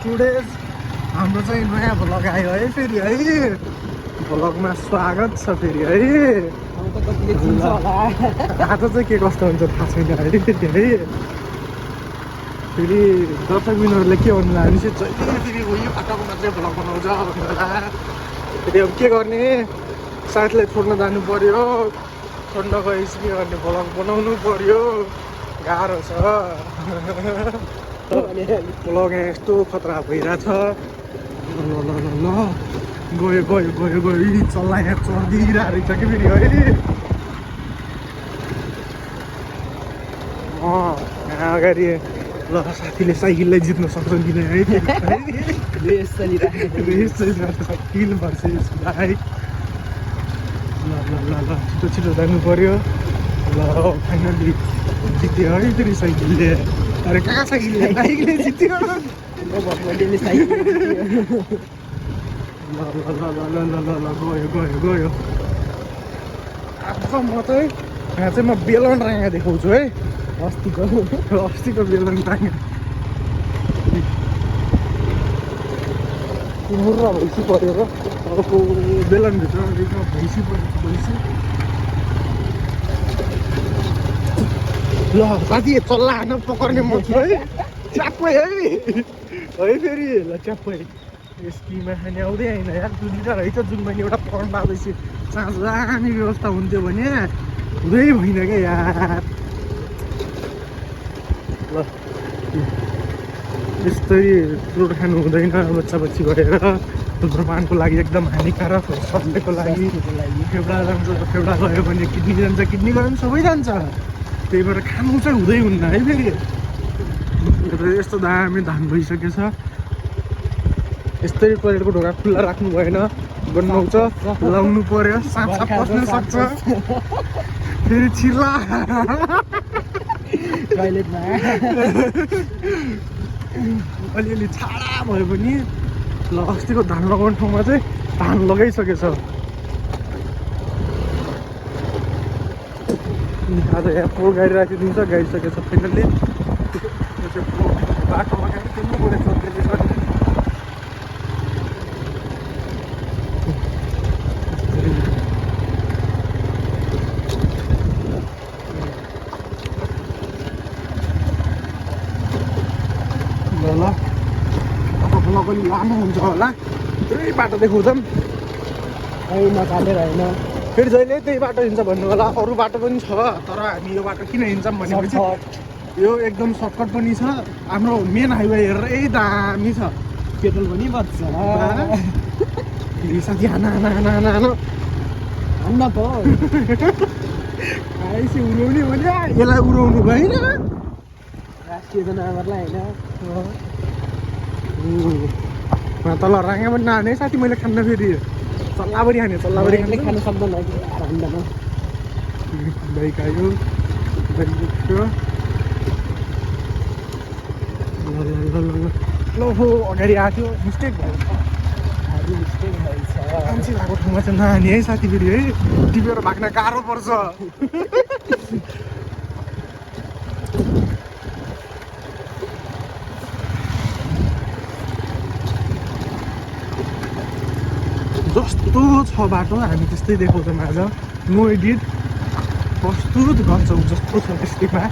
Today's हाम्रो चाहिँ नयाँ भ्लग आयो है फेरि है भ्लगमा स्वागत छ फेरि है आज चाहिँ के कस्तो हुन्छ थाहा छैन है फेरि है फेरि दर्शकबिनहरूले के भन्नु हामी चाहिँ जहिले फेरि उयो बाटोको मात्रै भ्लग बनाउँछ भन्नुला फेरि अब के गर्ने साथीलाई छोड्न जानु पर्यो छोड्न गएपछि के गर्ने भ्लग बनाउनु पर्यो गाह्रो छ भ्लग यहाँ यस्तो खतरा भइरहेछ ल ल ल ल गयो गयो गयो गयो चल्ला यहाँ चढिरहेको रहेछ कि फेरि है यहाँ अगाडि ल साथीले साइकललाई जित्न सक्छ कि नै है रेस चलिरहेको साइकल भर्छ यसको है ल ल ल ल छिटो छिटो जानु पर्यो ल फाइनली जित्यो है फेरि साइकलले अरे कहाँ साइकलले बाइकले जित्यो ल गयो गयो गयो आज म चाहिँ यहाँ चाहिँ म बेलन राँगा देखाउँछु है अस्तिको बेलन राँगा मुर्र भैँसी पऱ्यो र अर्को बेलनभित्र भैँसी पऱ्यो भैँसी ल साथी चल्ला हान्न पक्र्ने म छु है च्याप्पै है फेरि ल च्याप्पै स्कीमा खाने आउँदै होइन यार दुईवटा रहेछ जुन मैले एउटा पकाउनु पाएपछि साँझ जाने व्यवस्था हुन्थ्यो भने हुँदै होइन क्या यार ल यस्तै फ्रुट खानु हुँदैन बच्चा बच्ची गरेर धुम्रपानको लागि एकदम हानिकारक हो स्वास्थ्यको लागि फेब्रा जान्छ फेब्रा गयो भने किडनी जान्छ किडनी गयो भने सबै जान्छ त्यही भएर खानु चाहिँ हुँदै हुन्न है फेरि यस्तो दामी धान भइसकेछ यस्तै टोइलेटको ढोका खुल्ला राख्नु भएन गन्हाउँछ लाउनु पर्यो साँप साँप पस्न सक्छ फेरि छिर्ला टोइलेटमा अलिअलि छाडा भयो भने ल अस्तिको धान लगाउने ठाउँमा चाहिँ धान लगाइसकेछ आज यहाँ पोहोर गाडी राखिदिन्छ गाइसकेछ फाइनल्ली बाटोमा गाडी कुद्नु पऱ्यो त्यसले गर्दा ल अब भ्लग अलि लामो हुन्छ होला त्यही बाटो देखाउँछौँ खै नचालेर होइन फेरि जहिले त्यही बाटो हिँड्छ भन्नु होला अरू बाटो पनि छ तर हामी यो बाटो किन हिँड्छौँ भनेपछि यो एकदम सर्टकट पनि छ हाम्रो मेन हाइवे हेरेर यही दामी छ पेट्रोल पनि बच्छ साथी हाना हाना हाना हाना हाना हान्न त आइसी उडाउने भने यसलाई उडाउनु भएन राष्ट्रिय जनावरलाई होइन तल राँगा पनि नहाने साथी मैले खान्न फेरि चल्लाभरि हाने चल्लाभरि खानु सक्दैन हान्दैन बाइक आयो बाइक उठ्यो ल हो अगाडि आएको थियो मिस्टेक भयो मान्छे भएको ठाउँमा चाहिँ नहाने है साथी फेरि है टिपेर भाग्न गाह्रो पर्छ जस्तो छ बाटो हामी त्यस्तै देखाउँछौँ आज नो एडिट प्रस्तुत गर्छौँ जस्तो छ त्यस्तैमा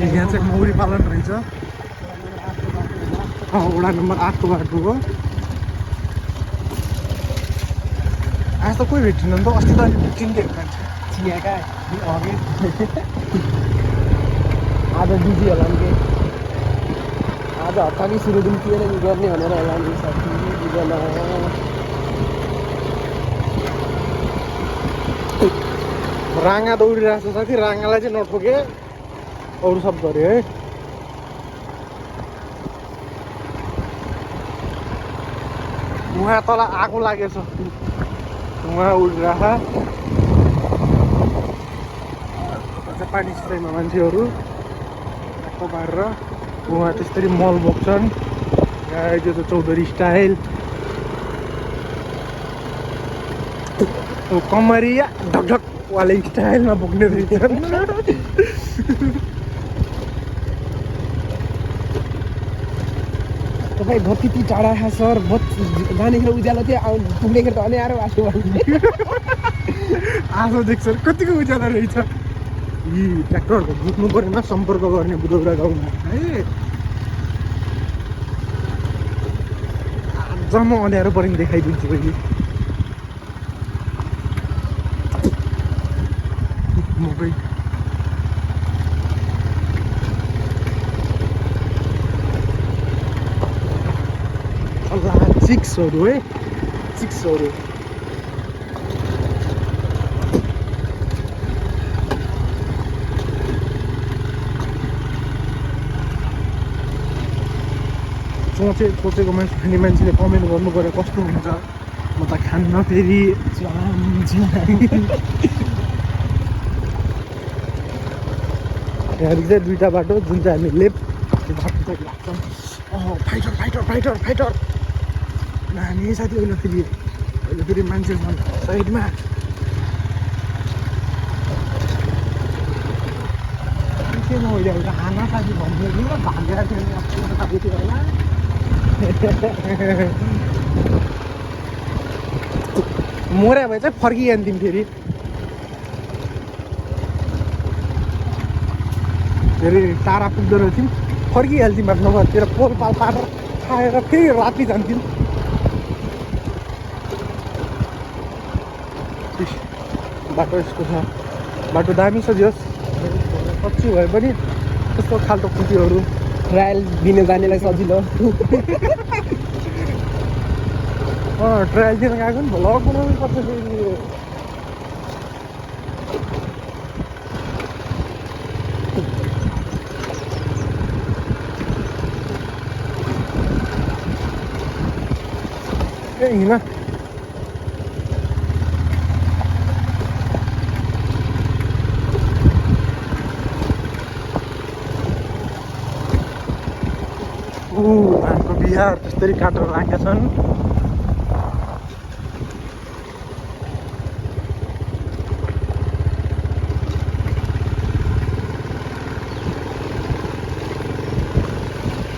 यहाँ चाहिँ मौरी पालन रहेछ वडा नम्बर 8 को बाटो हो आज त कोही भेटिन नि त अस्ति त अलिक चिन्थ्यो मान्छे चियाका अघि आज बिजी होला नि के आज हप्ताकै सुरु दिन के गर्ने भनेर होला नि साथी बुझेन राँगा दौडिरहेको छ साथी राँगालाई चाहिँ नठोके अरू सब गऱ्यो है उहाँ तल आगो लागेछ उहाँ उडिरहेको पानी सिँचाइमा मान्छेहरू आगो पारेर उहाँ त्यसरी मल बोक्छन् त्यो त चौधरी स्टाइल कमरिया ढकढक वाले स्टाइलमा बोक्ने रहेछन् तपाईँ बत्ती ती टाढा छ सर जानेखेर उज्यालो थियो पुग्नेखेर त अनिहारो आएको आज देख्छ कतिको उज्यालो रहेछ यी ट्र्याक्टरहरू बुझ्नु परेन सम्पर्क गर्ने बुधौरा गाउँमा है आज म अँध्यारो पऱ्यो देखाइदिन्छु अहिले मकै चिक्सहरू है चिक्सहरू सोचेको मान्छेले कमेन्ट गर्नु पऱ्यो कस्तो हुन्छ म त खान्न फेरि यहाँ चाहिँ दुईवटा बाटो जुन चाहिँ हामी लेफ्ट बाटो चाहिँ लाग्छौँ फाइटर फाइटर फाइटर फाइटर हामी साथी अहिले फेरि मान्छे छन् साइडमा के म अहिले एउटा आमा साथी भनिदिनु भागेर थियो होला मोरा भए चाहिँ फर्किजान्थ्यौँ फेरि टाढा पुग्दो रहेथ्यौँ फर्किहाल्थ्यौँ आफ्नो घरतिर पोल पाल पारेर खाएर फेरि राति जान्थ्यौँ बाटो यसको छ बाटो दामी छ जोस् कच्ची भए पनि त्यस्तो खालको कुटीहरू ट्रायल दिन जानेलाई सजिलो ट्रायल दिन गएको नि भ्लग बनाउनु पर्छ फेरि ए हिँड धानको बिहार त्यसरी काटेर राखेका छन्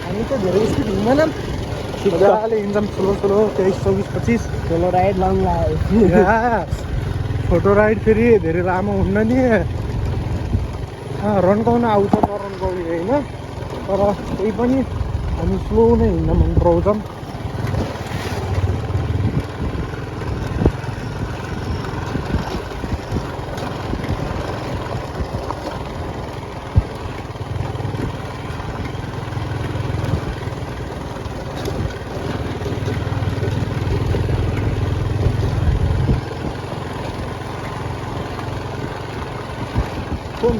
हामी त धेरै स्पिड हिँड्दैनौँ मजाले हिँड्छौँ स्लो 23, 24, 25 ठुलो राइड लङ लाग्यो फोटो राइड फेरि धेरै लामो हुन्न नि रन्काउन आउँछ नरन्काउने होइन तर त्यही पनि हामी स्लो नै हिँड्न मन पराउँछौँ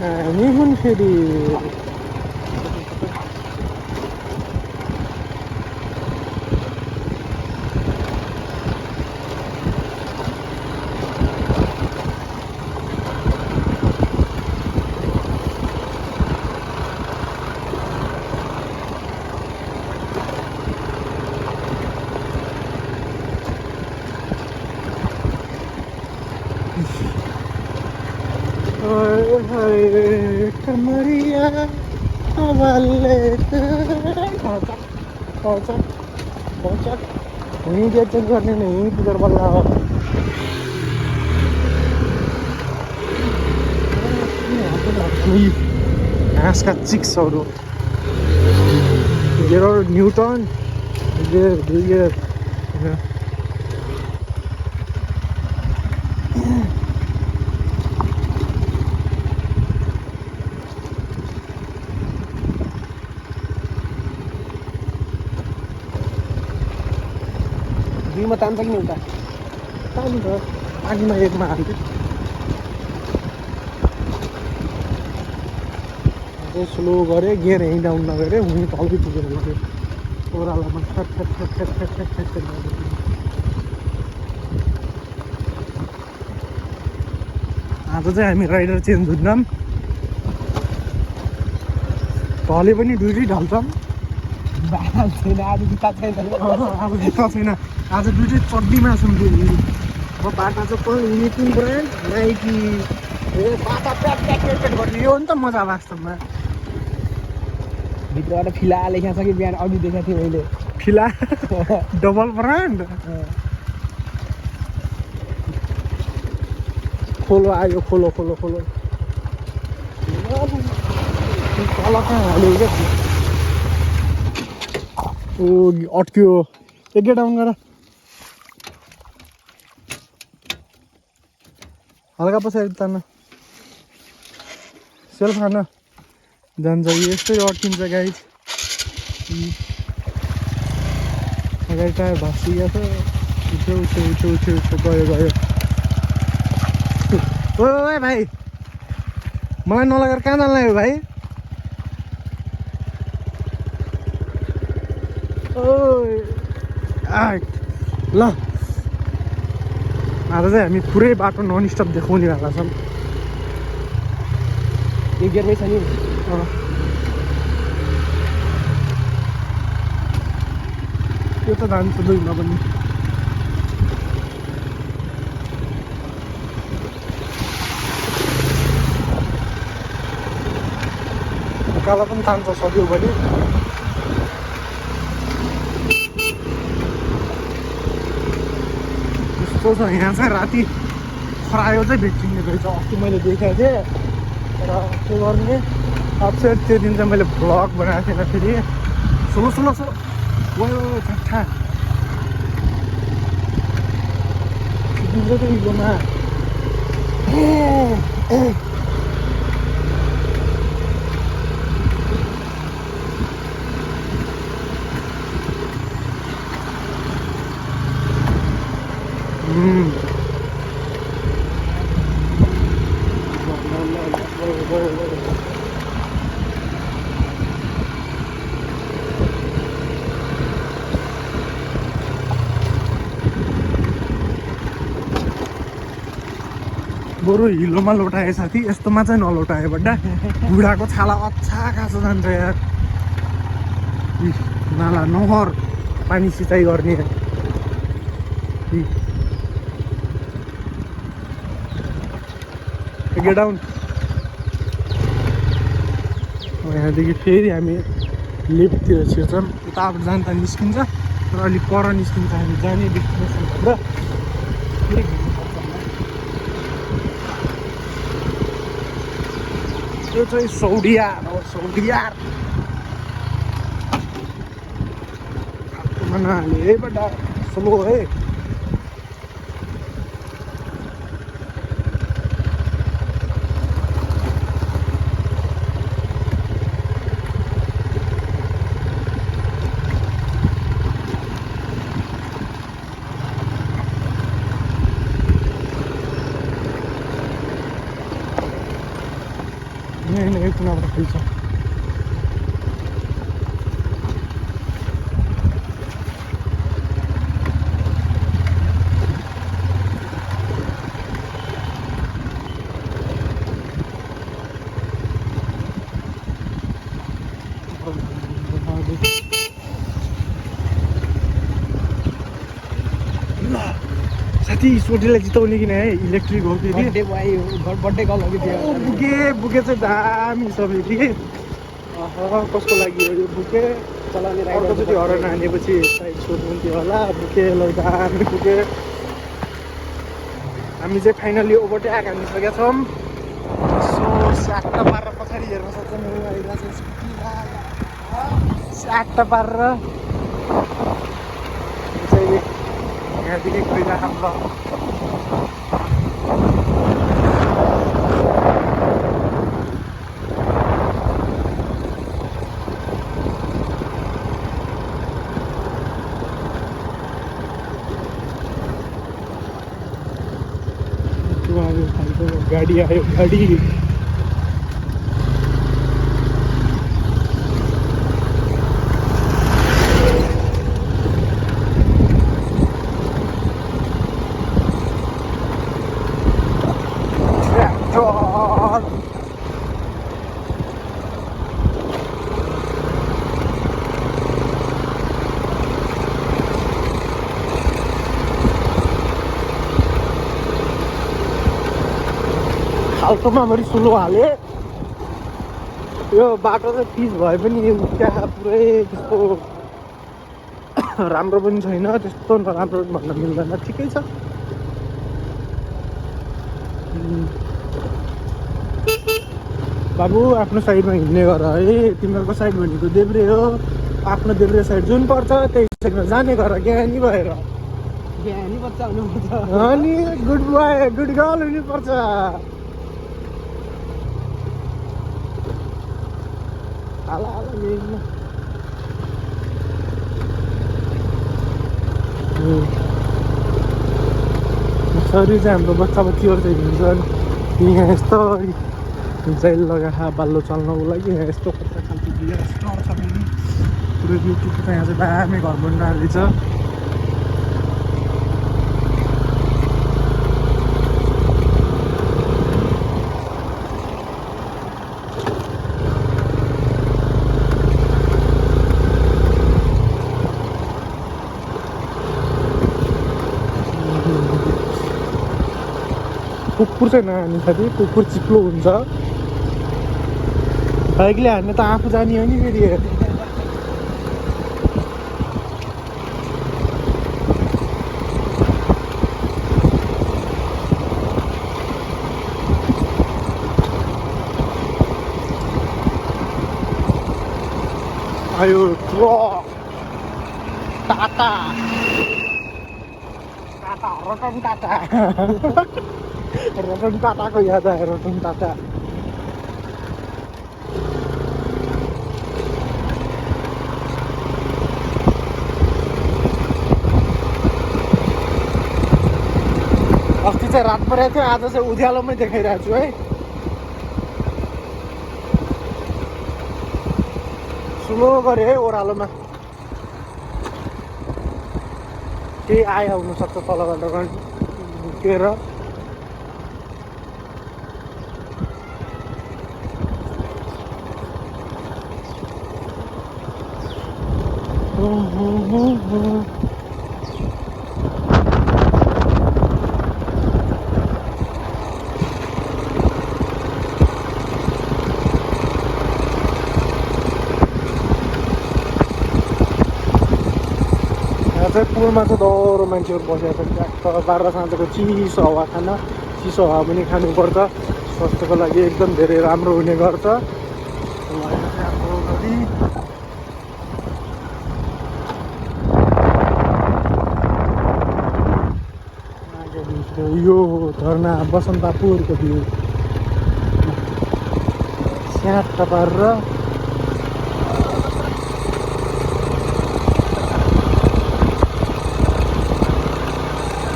हामी हुन् फेरि Maria kocak ini dia cendernya nih putar balik NASCAR चिक्सहरू न्युटन दुईमा तान्छ कि एउटा तान्छ पानीमा एकमा हाल्थ्यो स्लो गरेँ गियर हिँड डाउन नगरेँ हुने तलै पुगेर गऱ्यो ओह्रालोमा फ्याट आज चाहिँ हामी राइडर चेन्ज हुन्नौँ तले पनि दुइटै ढल्छौँ छैन आज जुत्ता छैन अब जुत्ता छैन आज दुइटै चड्डीमा छौँ फेरि अब बाटा चाहिँ युनिटिङ ब्रान्ड नाइकी बाटा प्याट गर्ने यो हो नि त मजा वास्तवमा भित्रबाट फिला लेखा छ कि बिहान अघि देखाएको थिएँ मैले फिला डबल ब्रान्ड खोलो आयो खोलो खोलो खोलो तल कहाँ हाल्यो क्या ओ अट्क्यो एक गेट डाउन गर हल्का पछाडि तान्न सेल्फ हान जान्छ यस्तै अट्किन्छ गाइज अगाडि टायर भाँसिएको छ उठ्यो उठ्यो उठ्यो उठ्यो उठ्यो गयो गयो ओ भाइ मलाई नलगेर कहाँ जानु लाग्यो भाइ ओ ल आज चाहिँ हामी पुरै बाटो नन स्टप देखाउनेवाला छौँ यो गियरमै छ नि त्यो त जान्छ दुईमा पनि कालो पनि तान्छ सक्यो भने यस्तो छ यहाँ चाहिँ राति खरायो चाहिँ भेटिने रहेछ अस्ति मैले देखेको थिएँ र के गर्ने अब चाहिँ त्यो दिन चाहिँ मैले भ्लग बनाएको थिएन फेरि सोलो सोलो सोलो गयो ठ्याक्ठा खिचिन्छ त्यो हिलोमा बरु हिलोमा लोटाए साथी यस्तोमा चाहिँ नलोटाए बड्डा बुढाको छाला अच्छा खाँचो जान्छ यार नाला नहर पानी सिँचाइ गर्ने गेट डाउन यहाँदेखि फेरि हामी लेफ्टतिर छिर्छौँ उताबाट जान त निस्किन्छ र अलिक पर निस्किन्छ हामी जाने डेस्टिनेसनभन्दा फेरि यो चाहिँ सौडियार हो सौडियार नहाले है बड्डा स्लो है नहीं कुनाबाट खुल्छ साथी स्कुटीलाई जिताउने कि है इलेक्ट्रिक हो कि बर्थडे कल हो कि बुके बुके चाहिँ दामी छ फेरि कसको लागि हो यो बुके चलाउने अर्कोचोटि हराउन हानेपछि साइड सोध्नुहुन्थ्यो होला बुके ल दामी बुके हामी चाहिँ फाइनली ओभरटेक हानिसकेका छौँ सो स्याक्ट पारेर पछाडि हेर्न सक्छौँ स्याक्ट पारेर चाहिँ यहाँदेखि गइरहेको गाडी आयो गाडी खाल्टोमा बढी स्लो हाले यो बाटो चाहिँ पिच भए पनि त्यहाँ पुरै त्यस्तो राम्रो पनि छैन, त्यस्तो नराम्रो पनि भन्न मिल्दैन, ठिकै छ। बाबु आफ्नो साइडमा हिँड्ने गर है, तिमीहरूको साइड भनेको देब्रे हो, आफ्नो देब्रे साइड जुन पर्छ त्यही साइडमा जाने गर, ज्ञानी भएर। ज्ञानी बच्चा हुनुपर्छ। अनि गुड बोय गुड गर्ल हुनुपर्छ। सरी चाहिँ हाम्रो बच्चा बच्चीहरू चाहिँ हिँड्छन् यहाँ यस्तो जेल लगाएर बाल्लो चल्नको लागि। यहाँ यस्तो कत्रा खालको बिहा यस्तो छ पनि पुरो ब्युटीको त यहाँ चाहिँ दामी घर बनिरहेको रहेछ। कुकुर चाहिँ नहान्ने साथी, कुकुर चिप्लो हुन्छ। बाइकले हान्ने त आफू जाने हो नि फेरि। आयो ट्रक टाटा टाटा रतन टाटा रतन टाटाको याद आयो, रतन टाटा। अस्ति चाहिँ रात परेको थियो, आज चाहिँ उज्यालोमै देखाइरहेको छु है। स्लो गरे है ओह्रालोमा, केही आयो हुनसक्छ तलबाट घुकेर। चाहिँ पुलमा चाहिँ दौरो मान्छेहरू बसेको छ। ट्याक्क बाह्र साँझको चिसो हावा खान, चिसो हावा पनि खानुपर्छ, स्वास्थ्यको लागि एकदम धेरै राम्रो हुने गर्छ। यो झरना बसन्तपुरको भ्यू स्याट पारेर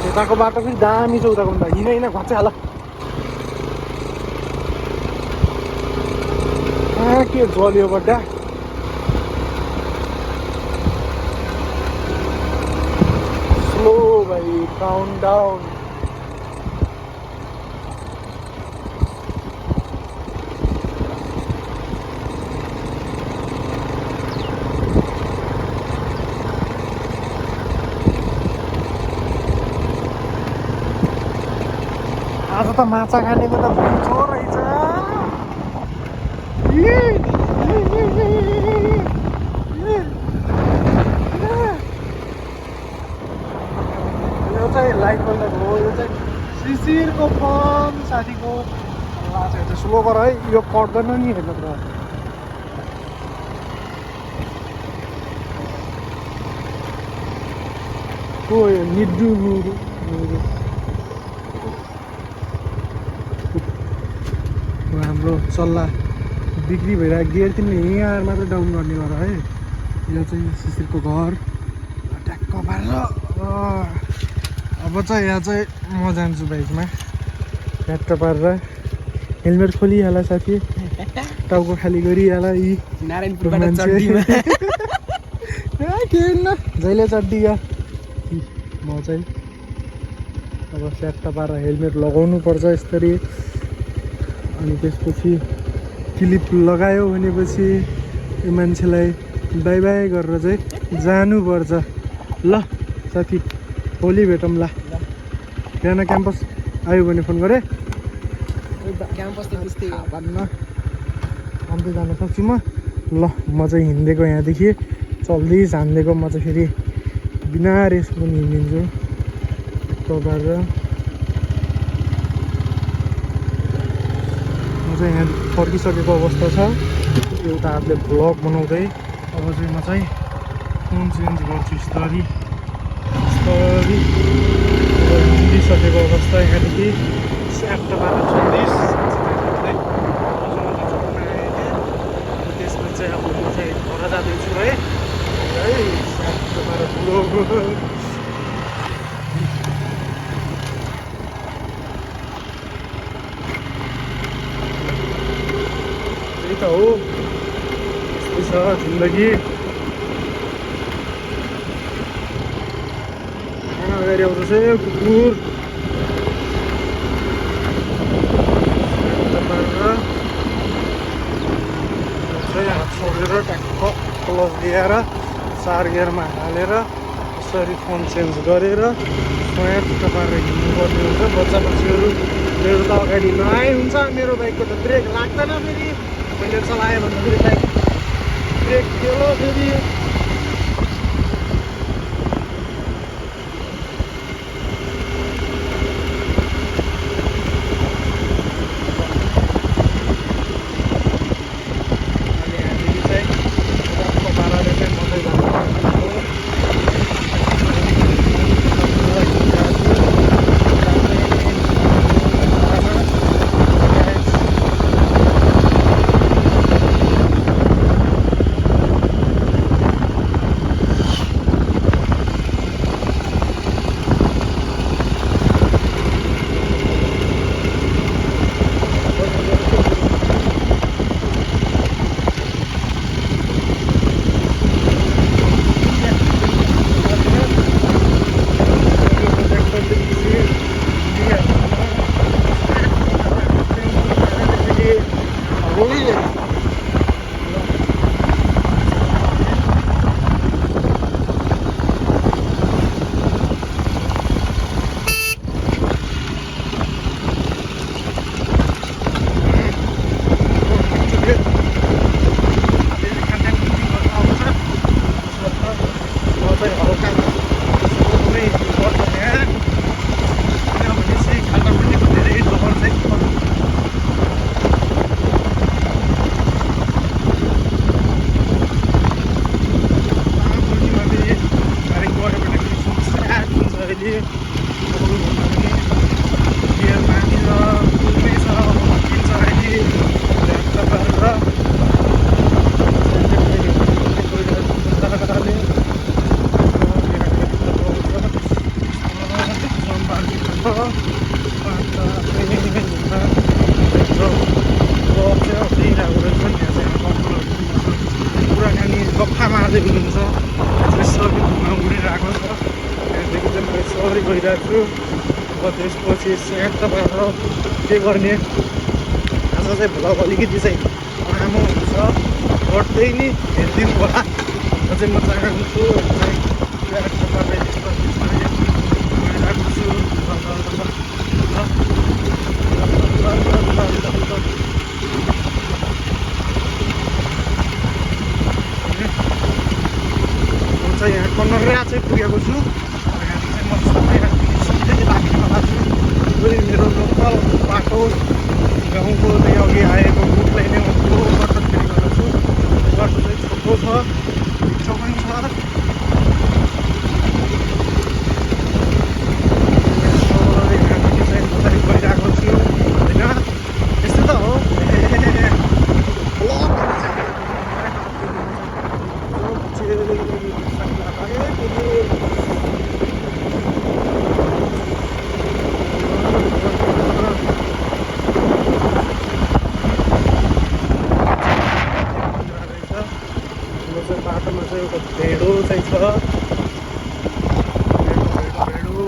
उताको बाटो पनि दामी छ। उताको भन्दा हिँड घच्याल के जल्यो बड्डा। स्लो भाइ, डाउन डाउन। आज त माछा खानेको त भुइँचो रहेछ। यो चाहिँ लाइट बन्द हो, यो चाहिँ शिशिरको फर्म साथीको। चाहिँ स्लो गर है, यो कट्दैन नि हेर्नु त। को यो निड्डु मुरु हाम्रो चल्ला बिक्री भइरहेको गियर तिमीले यहाँ मात्र डाउन गर्ने गर है। यो चाहिँ शिशिरको घर ट्याक्क पारेर। अब चाहिँ यहाँ चाहिँ म जान्छु बाइकमा ट्याक्क पारेर। हेलमेट खोलिहाल साथी, टाउको खाली गरिहाल। यी नारायणपुरबाट चड्डीमा के न जहिले चड्डीगा म चाहिँ अब ट्याक्क पारेर हेलमेट लगाउनु पर्छ यसरी। अनि त्यसपछि क्लिप लगायो भनेपछि यो मान्छेलाई बाई बाई गरेर चाहिँ जानुपर्छ। ल साथी, भोलि भेटौँ ल। बिहान क्याम्पस आयो भने फोन गरेँ। क्याम्पस त त्यस्तै हो भन्न अन्त जान सक्छु म। ल म चाहिँ हिँडेको यहाँदेखि चल्दै जानिदिएको। म चाहिँ फेरि बिना रेसको पनि हिँडिदिन्छु एक गरेर। म चाहिँ यहाँ फर्किसकेको अवस्था छ। एउटा हातले भ्लग बनाउँदै अब चाहिँ म चाहिँ फोन चेन्ज गर्छु बिस्तारी बिस्तारी। हिँडिसकेको अवस्था यहाँदेखि 7:24। त्यसपछि चाहिँ अब म चाहिँ घर जाँदैछु है 7:12। त्यही त हो, यस्तै छ जिन्दगी। अगाडि आउँदैछ कुकुर। हात छोडेर ट्याक्क क्लच दिएर 4 गियरमा हालेर यसरी फोन चेन्ज गरेर स्वाट पारेर हिँड्नुपर्ने हुन्छ। बच्चा बच्चीहरू मेरो त अगाडि नआए हुन्छ। मेरो बाइकको त ब्रेक लाग्दैन फेरि। मैले चलाएँ भने फेरि बाइक ब्रेक खेलो फेरि। गफ्फा मार्दै हुनुहुन्छ। यसरी घुम्न उडिरहेको छ। त्यहाँदेखि चाहिँ म यसरी गइरहेको छु। अब त्यसपछि सेट के गर्ने, आज चाहिँ भ्लग अलिकति चाहिँ लामो हुन्छ। घट्दै नि हेरिदिनु होला। चाहिँ म चाहन्छु चाहिँ गइरहेको छु। यहाँ कन्नरा चाहिँ पुगेको छु। यहाँदेखि चाहिँ म सबै बाँकीमा छु। मेरो लोकल बाटो गाउँको चाहिँ अघि आएको रुटलाई नै म फ्लो गर्दा फेरि गरेको छु। बाटो चाहिँ छोटो छ, मिठो पनि छ। यहाँदेखि चाहिँ म चाहिँ गइरहेको छु होइन, यस्तो त हो। बाटोमा चाहिँ एउटा भेडो चाहिँ छ। भेडो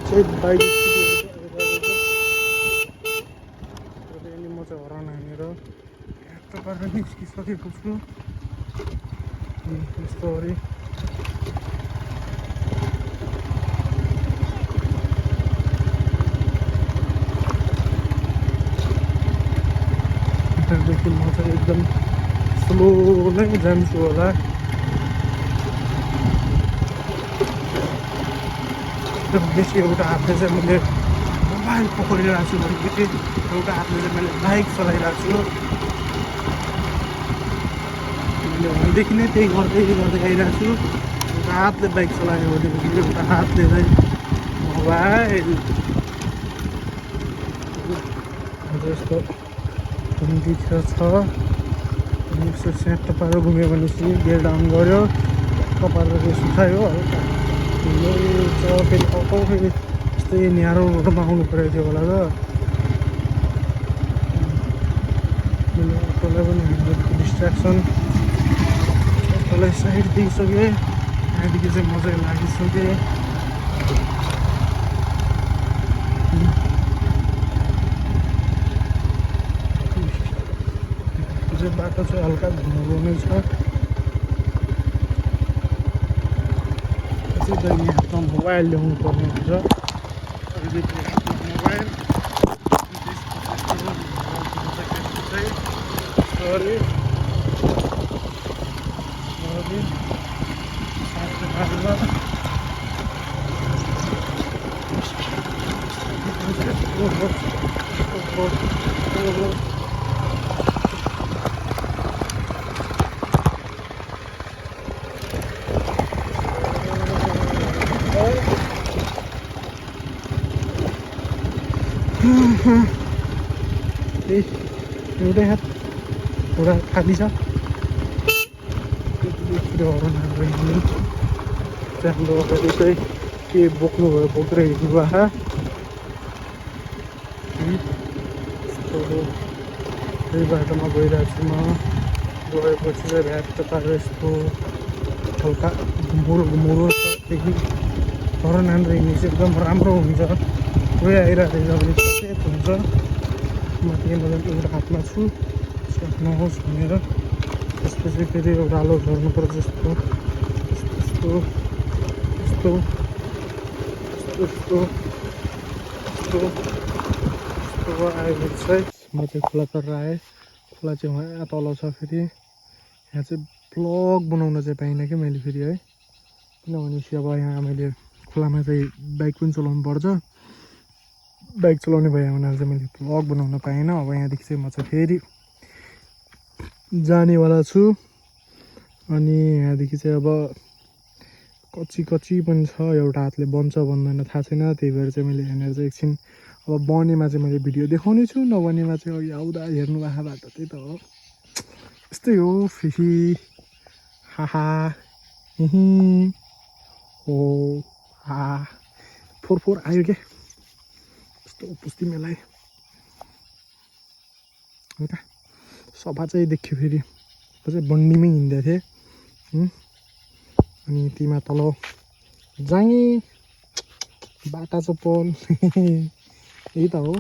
चाहिँ बाइक म चाहिँ हरान हानेर यस्तो पारेर निस्किसकेको छु। यस्तो गरी त्यहाँदेखि म चाहिँ एकदम स्लो नै जान्छु होला। बेसी एउटा हातले चाहिँ मैले मोबाइल पक्रिरहेको छु भनेपछि एउटा हातले चाहिँ मैले बाइक चलाइरहेको छु। मैले भनेदेखि नै त्यही गर्दै आइरहेको छु। एउटा हातले बाइक चलायो भनेपछि एउटा हातले चाहिँ मोबाइल जस्तो देखिएको छ। अनि यसो स्याट पारेर घुम्यो भनेपछि गियर डाउन गऱ्यो, कपारेर सुखायो हल्का फेरि अटो फेरि यस्तै न्यारो रोडमा आउनु परेको थियो होला र मैले अटोलाई पनि हामीहरूको डिस्ट्र्याक्सन अटोलाई साइड दिइसकेँ। त्यहाँदेखि चाहिँ मजाले लागिसकेँ। बाटो चाहिँ हल्का घुमाउरो नै छ। चाहिँ दैनिक हातमा मोबाइल ल्याउनु पर्ने हुन्छ। अलिकति हातमा मोबाइल एउटै हात एउटा खाली छ। हाम्रो अगाडि चाहिँ के बोक्नुभयो बोकेर हिँड्नु भएको त्यही बाटोमा गइरहेको छु म। गएपछि चाहिँ भ्याट पारेर यस्तो हल्का घुमुरो छ। देखि घर नान्द्रो हिँड्ने चाहिँ एकदम राम्रो हुन्छ। कोही आइरहेको छ भने सचेत हुन्छ। म त्यही मतलब एउटा हातमा छु नहोस् भनेर। त्यसपछि फेरि ओह्रालो झर्नुपर्छ जस्तो यस्तो यस्तो यस्तो यस्तो यस्तो आएपछि चाहिँ म चाहिँ खोला तरेर आएँ। खोला चाहिँ वहाँ तल छ। फेरि यहाँ चाहिँ भ्लग बनाउन चाहिँ पाइनँ कि मैले फेरि है, किनभनेपछि अब यहाँ मैले खोलामा चाहिँ बाइक पनि चलाउनु पर्छ। बाइक चलाउने भए हुनाले चाहिँ मैले भ्लग बनाउन पाएन। अब यहाँदेखि चाहिँ म चाहिँ फेरि जानेवाला छु। अनि यहाँदेखि चाहिँ अब कच्ची पनि छ। एउटा हातले बन्छ बन्दैन थाहा छैन। त्यही भएर चाहिँ मैले यहाँनिर चाहिँ एकछिन अब बनेमा चाहिँ मैले भिडियो देखाउने छु, नबनेमा चाहिँ अघि आउँदा हेर्नु भएको बाटो त्यही त हो। यस्तै हो फेरि हाहा हिही हो हा फोर आयो क्या यस्तो पुस्ती मेलायो होइन। सफा चाहिँ देखियो। फेरि चाहिँ बन्डीमै हिँड्दै थिएँ अनि तिमा तल जाँगे बाटा चप्पल यही त हो।